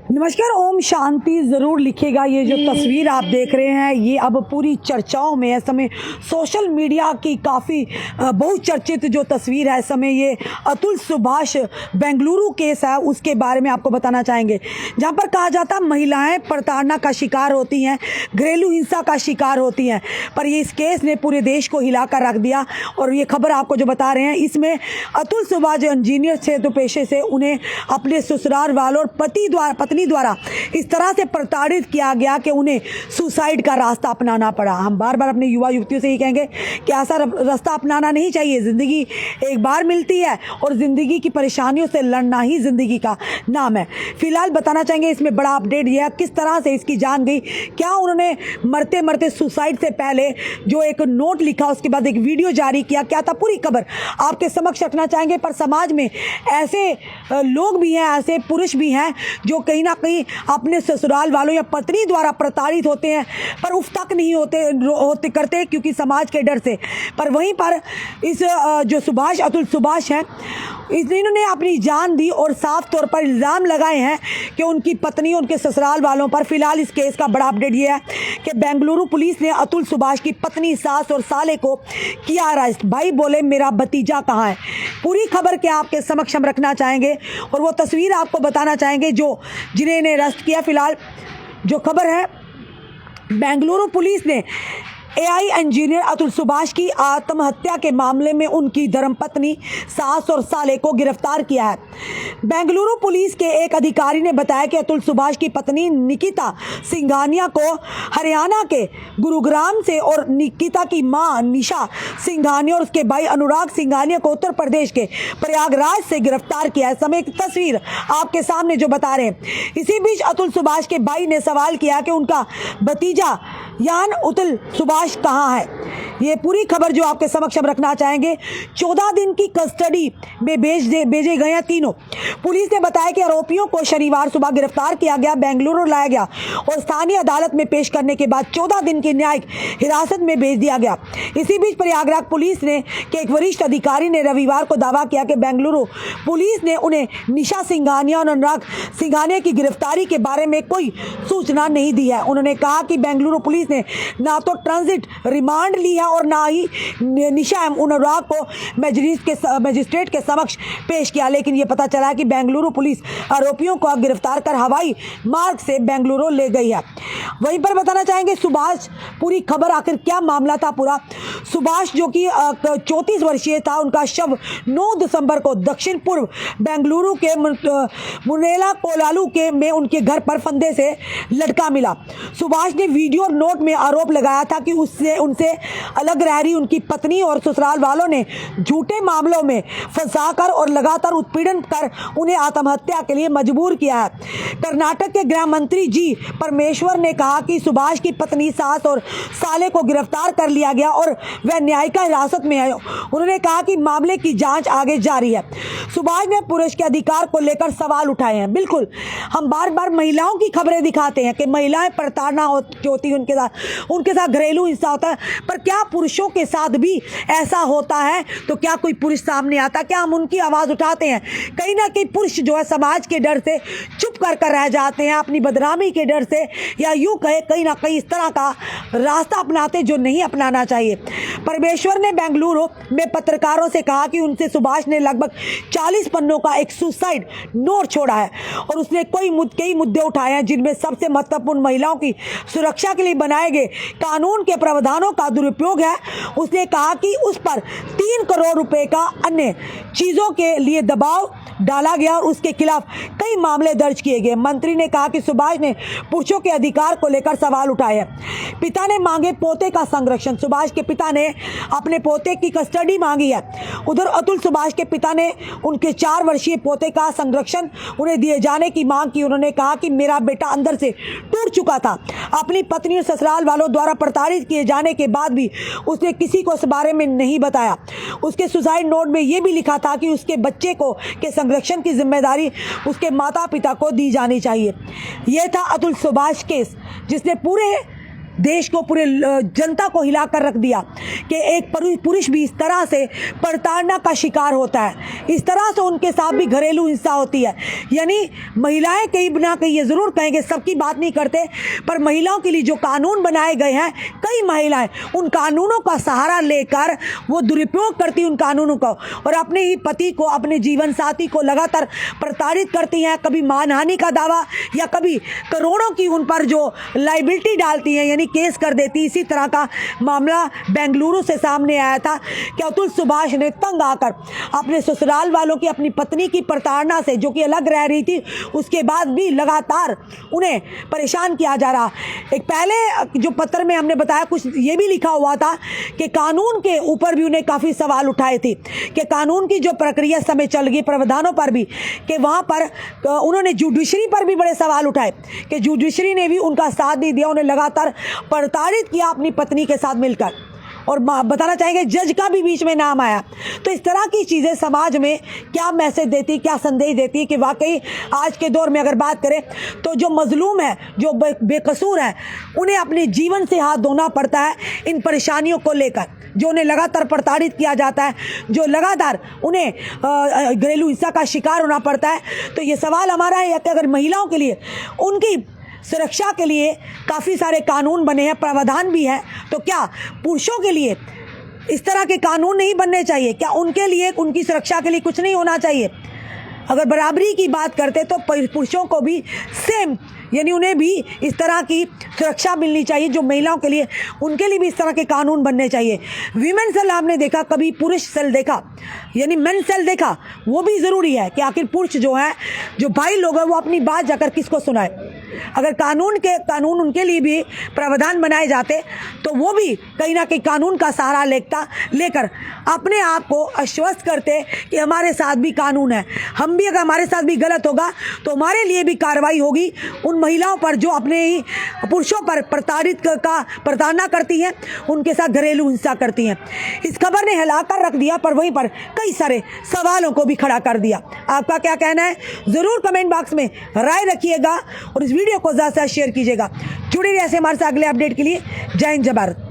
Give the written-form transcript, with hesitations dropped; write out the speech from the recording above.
नमस्कार, ओम शांति ज़रूर लिखेगा। ये जो तस्वीर आप देख रहे हैं ये अब पूरी चर्चाओं में है। समय सोशल मीडिया की काफ़ी बहुचर्चित जो तस्वीर है, समय ये अतुल सुभाष बेंगलुरु केस है, उसके बारे में आपको बताना चाहेंगे, जहां पर कहा जाता है महिलाएं प्रताड़ना का शिकार होती हैं, घरेलू हिंसा का शिकार होती हैं। पर ये इस केस ने पूरे देश को हिला कर रख दिया। और ये खबर आपको जो बता रहे हैं, इसमें अतुल सुभाष जो इंजीनियर थे तो पेशे से, उन्हें अपने ससुराल वालों और पत्नी द्वारा इस तरह से प्रताड़ित किया गया कि उन्हें सुसाइड का रास्ता अपनाना पड़ा। हम बार बार अपने युवा युवतियों से ही कहेंगे कि ऐसा रास्ता अपनाना नहीं चाहिए। ज़िंदगी एक बार मिलती है और ज़िंदगी की परेशानियों से लड़ना ही ज़िंदगी का नाम है। फिलहाल बताना चाहेंगे इसमें बड़ा अपडेट यह है किस तरह से इसकी जान गई। क्या उन्होंने मरते मरते सुसाइड से पहले जो एक नोट लिखा, उसके बाद एक वीडियो जारी किया, क्या था, पूरी खबर आपके समक्ष रखना चाहेंगे। पर समाज में ऐसे लोग भी हैं, ऐसे पुरुष भी हैं जो कहीं ना कहीं अपने ससुराल वालों या पत्नी द्वारा प्रताड़ित होते हैं, पर उफ तक नहीं होते करते क्योंकि समाज के डर से। पर वहीं पर इस जो अतुल सुभाष हैं, इन्होंने अपनी जान दी और साफ तौर पर इल्ज़ाम लगाए हैं कि उनकी पत्नी, उनके ससुराल वालों पर। फिलहाल इस केस का बड़ा अपडेट ये है कि बेंगलुरु पुलिस ने अतुल सुभाष की पत्नी, सास और साले को किया अरेस्ट। भाई बोले मेरा भतीजा कहाँ है। पूरी खबर क्या आपके समक्ष हम रखना चाहेंगे और वो तस्वीर आपको बताना चाहेंगे जिन्हें इन्हें अरेस्ट किया। फिलहाल जो खबर है, बेंगलुरु पुलिस ने एआई इंजीनियर अतुल सुभाष की आत्महत्या के मामले में उनकी धर्मपत्नी, सास और साले को गिरफ्तार किया है। बेंगलुरु पुलिस के एक अधिकारी ने बताया कि अतुल सुभाष की पत्नी निकिता सिंघानिया को हरियाणा के गुरुग्राम से और निकिता की मां निशा सिंघानिया और उसके भाई अनुराग सिंघानिया को उत्तर प्रदेश के प्रयागराज से गिरफ्तार किया है। समय एक तस्वीर आपके सामने जो बता रहे हैं। इसी बीच अतुल सुभाष के भाई ने सवाल किया कि उनका भतीजा यान अतुल सुभाष कहाँ है। ये पूरी खबर जो आपके समक्ष हम रखना चाहेंगे। 14 दिन की कस्टडी में भेजे गए हैं तीनों। पुलिस ने बताया कि आरोपियों को शनिवार सुबह गिरफ्तार किया गया, बेंगलुरु लाया गया और स्थानीय अदालत में पेश करने के बाद 14 दिन की न्यायिक हिरासत में भेज दिया गया। इसी बीच प्रयागराज पुलिस ने के एक वरिष्ठ अधिकारी ने रविवार को दावा किया कि बेंगलुरु पुलिस ने उन्हें निशा सिंघानिया और अनुराग सिंघानिया की गिरफ्तारी के बारे में कोई सूचना नहीं दी है। उन्होंने कहा कि बेंगलुरु पुलिस ने ना तो ट्रांजिट रिमांड ली है और ना ही निशा अनुराग को मजिस्ट्रेट के समक्ष पेश किया। लेकिन ये पता चला कि बेंगलुरु पुलिस आरोपियों को गिरफ्तार कर हवाई मार्ग से बेंगलुरु ले गई है। वहीं पर बताना चाहेंगे सुभाष, पूरी खबर आखिर क्या मामला था पूरा। सुभाष जो कि 34 वर्षीय था, उनका शव 9 दिसंबर को दक्षिण पूर्व बेंगलुरु के मुनेला कोलालू में उनके घर पर फंदे से लटका मिला। सुभाष ने वीडियो नोट में आरोप लगाया था कि उनसे अलग रह रही उनकी पत्नी और ससुराल वालों ने झूठे मामलों में फंसाकर और लगातार उत्पीड़न कर उन्हें आत्महत्या के लिए मजबूर किया है। कर्नाटक के गृह मंत्री जी परमेश्वर ने कहा कि सुभाष की पत्नी, सास और साले को गिरफ्तार कर लिया गया और वह न्यायिक हिरासत में है। उन्होंने कहा कि मामले की जांच आगे जारी है। सुभाष ने पुरुष के अधिकार को लेकर सवाल उठाए हैं। बिल्कुल, हम बार बार महिलाओं की खबरें दिखाते हैं कि महिलाएं प्रताड़ना होती है उनके साथ घरेलू हिंसा होता है। पर क्या पुरुषों के साथ भी ऐसा होता है? तो क्या कोई पुरुष सामने आता? क्या हम उनकी आवाज़ उठाते हैं? कहीं ना कहीं पुरुष जो है समाज के डर से चुप कर रह जाते हैं, अपनी बदनामी के डर से, या यूँ कहे कहीं ना कहीं इस तरह का रास्ता अपनाते जो नहीं अपनाना चाहिए। परमेश्वर ने बेंगलुरु में पत्रकारों से कहा कि उनसे सुभाष ने लगभग 40 पन्नों का एक सुसाइड नोट छोड़ा है और उसने कई मुद्दे उठाए हैं, जिनमें सबसे महत्वपूर्ण महिलाओं की सुरक्षा के लिए बनाए गए कानून के प्रावधानों का दुरुपयोग है। उसने कहा कि उस पर 3 करोड़ रुपए का अन्य चीज़ों के लिए दबाव डाला गया और उसके खिलाफ कई मामले दर्ज किए गए। मंत्री ने कहा कि सुभाष ने पुरुषों के अधिकार को लेकर सवाल उठाए हैं। पिता ने मांगे पोते का संरक्षण। सुभाष के पिता ने अपने पोते की कस्टडी मांगी है। उधर अतुल सुभाष के पिता ने उनके 4 वर्षीय पोते का संरक्षण उन्हें दिए जाने की मांग की। उन्होंने कहा कि मेरा बेटा अंदर से टूट चुका था। अपनी पत्नी और ससुराल वालों द्वारा प्रताड़ित किए जाने के बाद भी उसने किसी को इस बारे में नहीं बताया। उसके सुसाइड नोट में यह भी लिखा था कि उसके बच्चे के संरक्षण की जिम्मेदारी उसके माता पिता को दी जानी चाहिए। यह था अतुल सुभाष केस, जिसने पूरे देश को, पूरे जनता को हिला कर रख दिया कि एक पुरुष भी इस तरह से प्रताड़ना का शिकार होता है, इस तरह से उनके साथ भी घरेलू हिंसा होती है। यानी महिलाएं कहीं ना कहीं, ये ज़रूर कहेंगे सबकी बात नहीं करते, पर महिलाओं के लिए जो कानून बनाए गए हैं, कई महिलाएं उन कानूनों का सहारा लेकर वो दुरुपयोग करती उन कानूनों का और अपने ही पति को, अपने जीवन साथी को लगातार प्रताड़ित करती हैं। कभी मानहानि का दावा या कभी करोड़ों की उन पर जो लाइबिलिटी डालती हैं, यानी केस कर देती। इसी तरह का मामला बेंगलुरु से सामने आया था कि अतुल सुभाष ने तंग आकर अपने ससुराल वालों की, अपनी पत्नी की प्रताड़ना से, जो कि अलग रह रही थी, उसके बाद भी लगातार उन्हें परेशान किया जा रहा। एक पहले जो पत्र में हमने बताया, कुछ ये भी लिखा हुआ था कि कानून के ऊपर भी उन्हें काफ़ी सवाल उठाए थे कि कानून की जो प्रक्रिया समय चल गई, प्रावधानों पर भी, कि वहाँ पर उन्होंने जुडिशरी पर भी बड़े सवाल उठाए कि जुडिशरी ने भी उनका साथ नहीं दिया, उन्हें लगातार प्रताड़ित किया अपनी पत्नी के साथ मिलकर। और बताना चाहेंगे जज का भी बीच में नाम आया। तो इस तरह की चीज़ें समाज में क्या मैसेज देती, क्या संदेश देती है कि वाकई आज के दौर में अगर बात करें तो जो मजलूम है, जो बेकसूर है, उन्हें अपने जीवन से हाथ धोना पड़ता है इन परेशानियों को लेकर, जो उन्हें लगातार प्रताड़ित किया जाता है, जो लगातार उन्हें घरेलू हिंसा का शिकार होना पड़ता है। तो ये सवाल हमारा है कि अगर महिलाओं के लिए, उनकी सुरक्षा के लिए काफ़ी सारे कानून बने हैं, प्रावधान भी है, तो क्या पुरुषों के लिए इस तरह के कानून नहीं बनने चाहिए? क्या उनके लिए, उनकी सुरक्षा के लिए कुछ नहीं होना चाहिए? अगर बराबरी की बात करते तो पुरुषों को भी सेम, यानी उन्हें भी इस तरह की सुरक्षा मिलनी चाहिए जो महिलाओं के लिए, उनके लिए भी इस तरह के कानून बनने चाहिए। वीमेन सेल हमने देखा, कभी पुरुष सेल देखा, यानी मेन सेल देखा, वो भी ज़रूरी है कि आखिर पुरुष जो है, जो भाई लोग हैं, वो अपनी बात जाकर किसको सुनाए। अगर कानून उनके लिए भी प्रावधान बनाए जाते तो वो भी कहीं ना कहीं कानून का सहारा लेकर अपने आप को आश्वस्त करते कि हमारे साथ भी कानून है, हम भी, अगर हमारे साथ भी गलत होगा तो हमारे लिए भी कार्रवाई होगी उन महिलाओं पर जो अपने ही पुरुषों पर प्रताड़ना करती हैं, उनके साथ घरेलू हिंसा करती हैं। इस खबर ने हिलाकर रख दिया, पर वहीं पर कई सारे सवालों को भी खड़ा कर दिया। आपका क्या कहना है, ज़रूर कमेंट बॉक्स में राय रखिएगा और इस वीडियो को ज़्यादा से ज़्यादा शेयर कीजिएगा। जुड़े रहिए ऐसे हमारे साथ अगले अपडेट के लिए। जय हिंद, जय भारत।